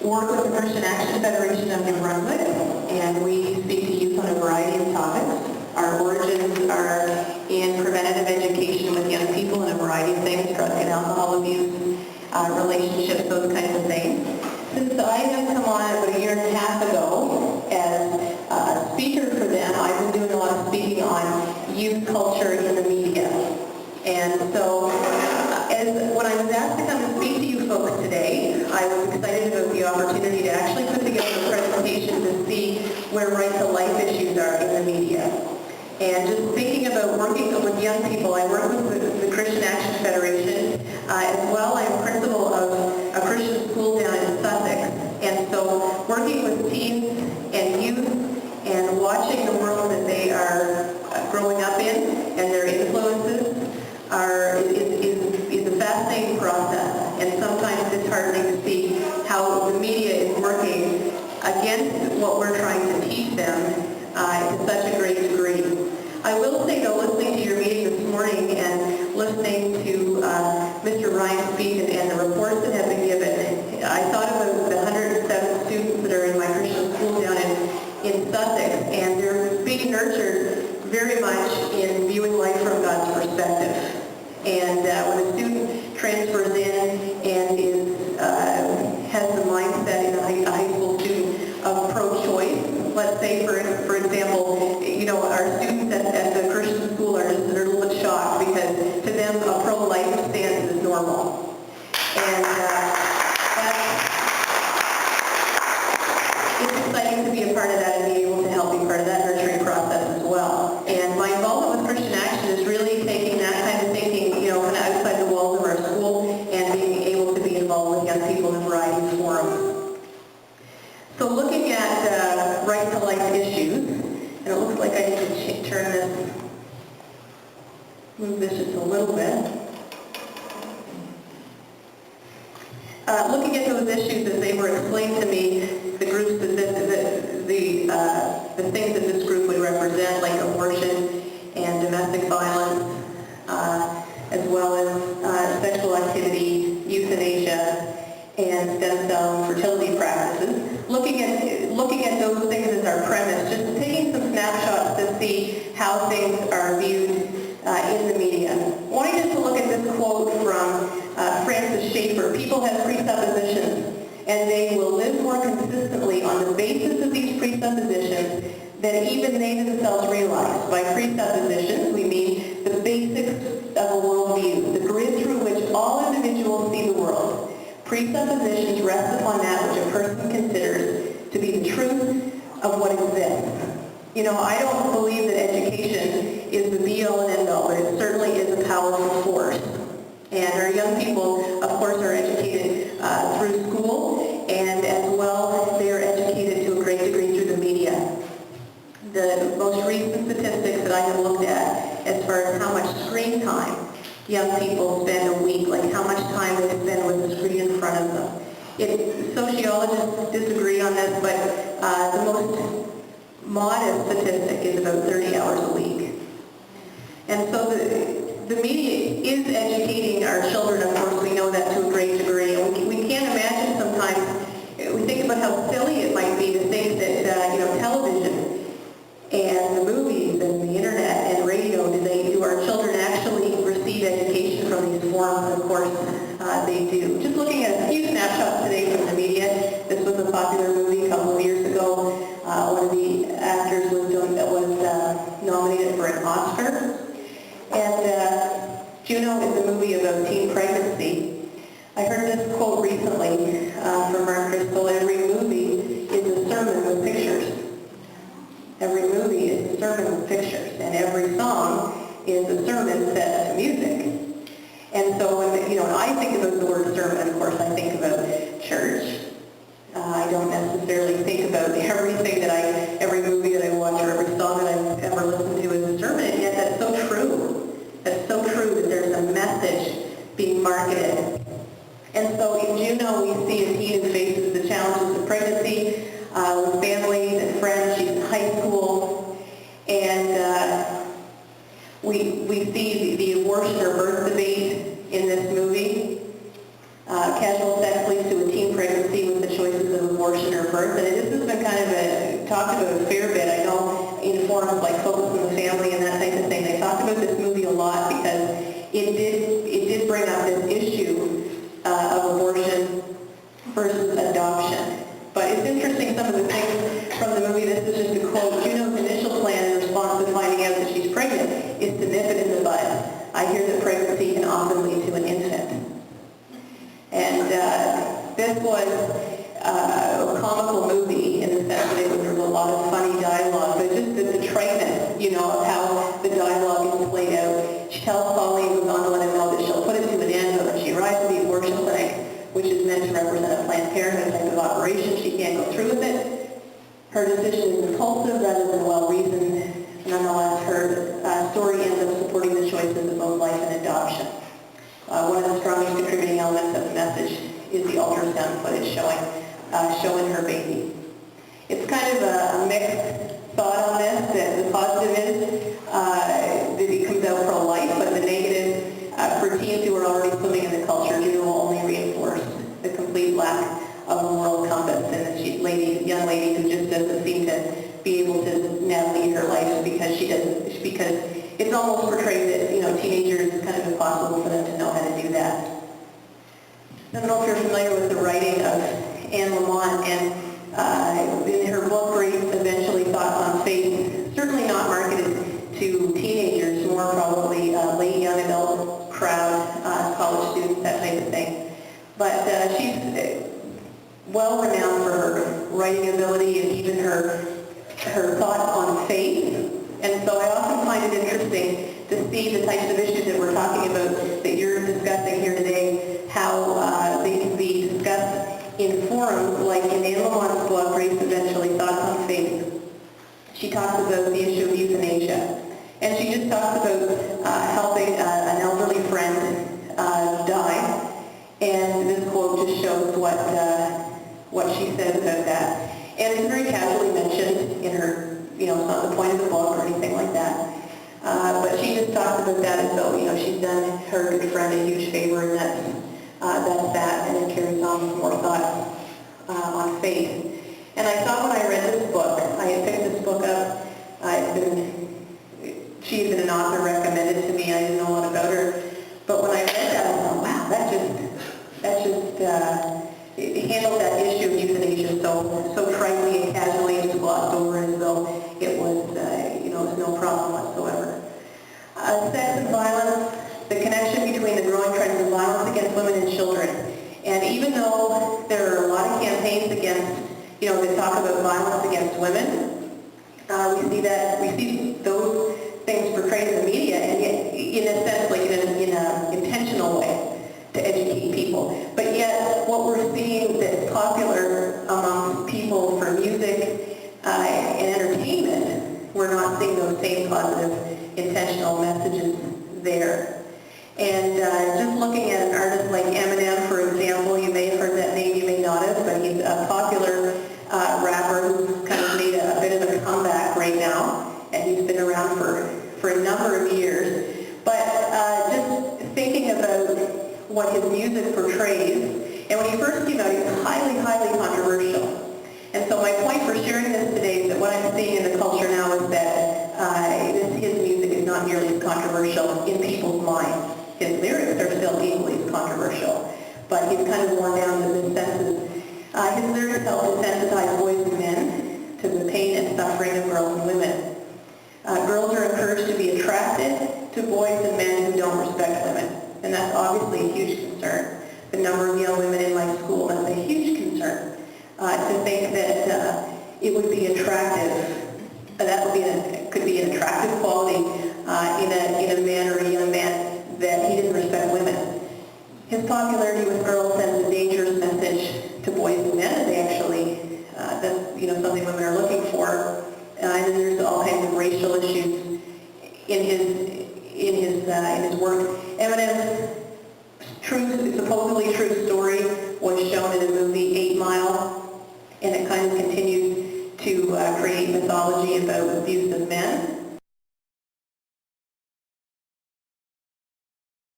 work with the Christian Action Federation of New Brunswick, and we speak to youth on a variety of topics. Our origins are in preventative education with young people in a variety of things, drug and alcohol abuse, relationships, those kinds of things. Since I have come on about a year and a half ago as a speaker for them, I've been doing a lot of speaking on youth culture in the media. And so when I was asked to come and speak to you folks today, I was excited about the opportunity to actually put together a presentation to see where right-to-life issues are in the media. And just thinking about working with young people, I work with the Christian Action Federation. As well, I'm principal of a Christian school down in Sussex. And so working with teens and youth and watching the world that they are growing up in and their influences is a fascinating process. And sometimes it's disheartening to see how the media is working against what we're trying to teach them to such a great degree. I will say, though, listening to your meeting this morning and listening to Mr. Ryan speak and the reports that have been given, I thought about the 107 students that are in my Christian school down in Sussex, and they're being nurtured very much in viewing life from God's perspective. And when a student transfers in and has the mindset in a high school student of pro-choice, let's say, for example, our students at the Christian school are just a little bit shocked because to them a pro-life stance is normal. And it's exciting to be a part of that and be able to help be part of that nurturing process as well. And my involvement with Christian Action is really taking that kind of thinking, kind of outside the walls of our school and being able to be involved with young people in a variety of forums. So looking at right-to-life issues, and it looks like I need to move this just a little bit. Looking at those issues as they were explained to me, the groups that the things that this group would represent, like abortion and domestic violence, as well as sexual activity, euthanasia, and stem cell and fertility practices. Looking at those things as our premise, just taking some snapshots to see how things are viewed in the media. Wanting just to look at this quote from Francis Schaeffer: "People have presuppositions, and they will live more consistently on the basis of these presuppositions than even they themselves realize." By presuppositions, we mean the basics of a worldview, the grid through which all individuals see the world. Presuppositions rest upon that which a person considers to be the truth of what exists. I don't believe that education is the be-all and end-all, but it certainly is a powerful force. And our young people, of course, are educated through school, and as well, they are educated to a great degree through the media. The most recent statistics that I have looked at as far as how much screen time young people spend a week, like how much time they spend with the screen in front of them. Sociologists disagree on this, but the most modest statistic is about 30 hours a week. And so the media is educating our children, of course, we know that to a great degree. And we can't imagine sometimes, we think about how silly it might be to think that, television and the movies and the internet and radio, do our children actually receive education from these forums? Of course, they do. Just looking at a few snapshots today from the media, this was a popular movie a couple of years ago. One of the actors was nominated for an Oscar. And Juno is a movie about teen pregnancy. I heard this quote recently from Mark Driscoll: "Every movie is a sermon with pictures." Every movie is a sermon with pictures, and every song is a sermon set to music. And so when I think about the word sermon, of course, I think about church. I don't necessarily think about every movie that I watch or every song that I've ever listened to as a sermon, and yet that's so true. That's so true that there's a message being marketed. And so in Juno, we see a teen who faces the challenges of pregnancy with families and friends. She's in high school, and we see the abortion or birth debate in this movie. Casual sex leads to a teen pregnancy with the choices talked about a fair bit. I know in forums like Focus on the Family and that type of thing, they talked about this movie a lot because it did bring up this issue of abortion versus adoption. But it's interesting, some of the things from the movie. This is just a quote. Juno's initial plan in response to finding out that she's pregnant is to nip it in the bud. I hear that pregnancy can often lead to an infant. And this was a comical movie in the sense that there was a lot of funny dialogue, but just the triteness, you know, of how the dialogue is played out. She tells Polly who's on to let him know that she'll put it to an end, but when she arrives at the abortion clinic, which is meant to represent a Planned Parenthood type of operation, she can't go through with it. Her decision is impulsive rather than well-reasoned. Nonetheless, her story ends up supporting the choices of both life and adoption. One of the strongest contributing elements of the message is the ultrasound footage showing her baby. It's kind of a mixed thought on this. That the positive is that it comes out pro-life, but the negative, for teens who are already swimming in the culture, Juno will only reinforce the complete lack of moral compass, and that young lady who just doesn't seem to be able to now lead her life because it's almost portrayed that, you know, teenagers, it's kind of impossible for them to know how to do that. I don't know if you're familiar with the writing of Anne Lamott, and in her book, Grace Eventually Thoughts on Faith, certainly not marketed to teenagers, more probably late young adult crowd, college students, that type of thing. But she's well renowned for her writing ability and even her thoughts on faith. And so I often find it interesting to see the types of issues that we're talking about, that you're discussing here today, how they can be discussed in forums like in Anne Lamont's book, Grace Eventually Thoughts on Faith. She talks about the issue of euthanasia. And she just talks about helping an elderly friend die. And this quote just shows what she says about that. And it's very casually mentioned in her, you know, it's not the point of the book or anything like that. But she just talks about that as though, you know, she's done her good friend a huge favor, and that's that, and it carries on with more thoughts on faith. And I thought when I read this book, I had picked this book up, she had been an author recommended to me, I didn't know a lot about her, but when I read that, I thought, wow, that just it handled that issue of euthanasia so tritely and casually, and just glossed over as though it was, you know, it was no problem whatsoever. Sex and violence, the connection between the growing trends of violence against women and children. And even though there are a lot of campaigns against, you know, that talk about violence against women, we see those things portrayed in the media, and yet, in a sense, like in an intentional way to educate people. But yet, what we're seeing that's popular among people for music and entertainment, we're not seeing those same positive intentional messages there. And just looking at an artist like Eminem, for example, you may have heard that name, you may not have, but he's a popular rapper who's kind of made a bit of a comeback right now, and he's been around for a number of years. But just thinking about what his music portrays, and when he first came out, he was highly, highly controversial. And so my point for sharing this today is that what I'm seeing in the culture now is that his music is not nearly as controversial in people's minds. His lyrics are still equally as controversial, but he's kind of worn down to the senses. His lyrics help to sensitize boys and men to the pain and suffering of girls and women. Girls are encouraged to be attracted to boys and men who don't respect women, and that's obviously a huge concern. The number of young women in my school, that's a huge concern. To think that it would be attractive, could be an attractive quality in a man or a young man that he didn't respect women. His popularity with girls sends a dangerous message to boys and men that they actually, that's, you know, something women are looking for. And then there's all kinds of racial issues in his work. Eminem's supposedly true story was shown in the movie 8 Mile, and it kind of continues to create mythology about abuse of men.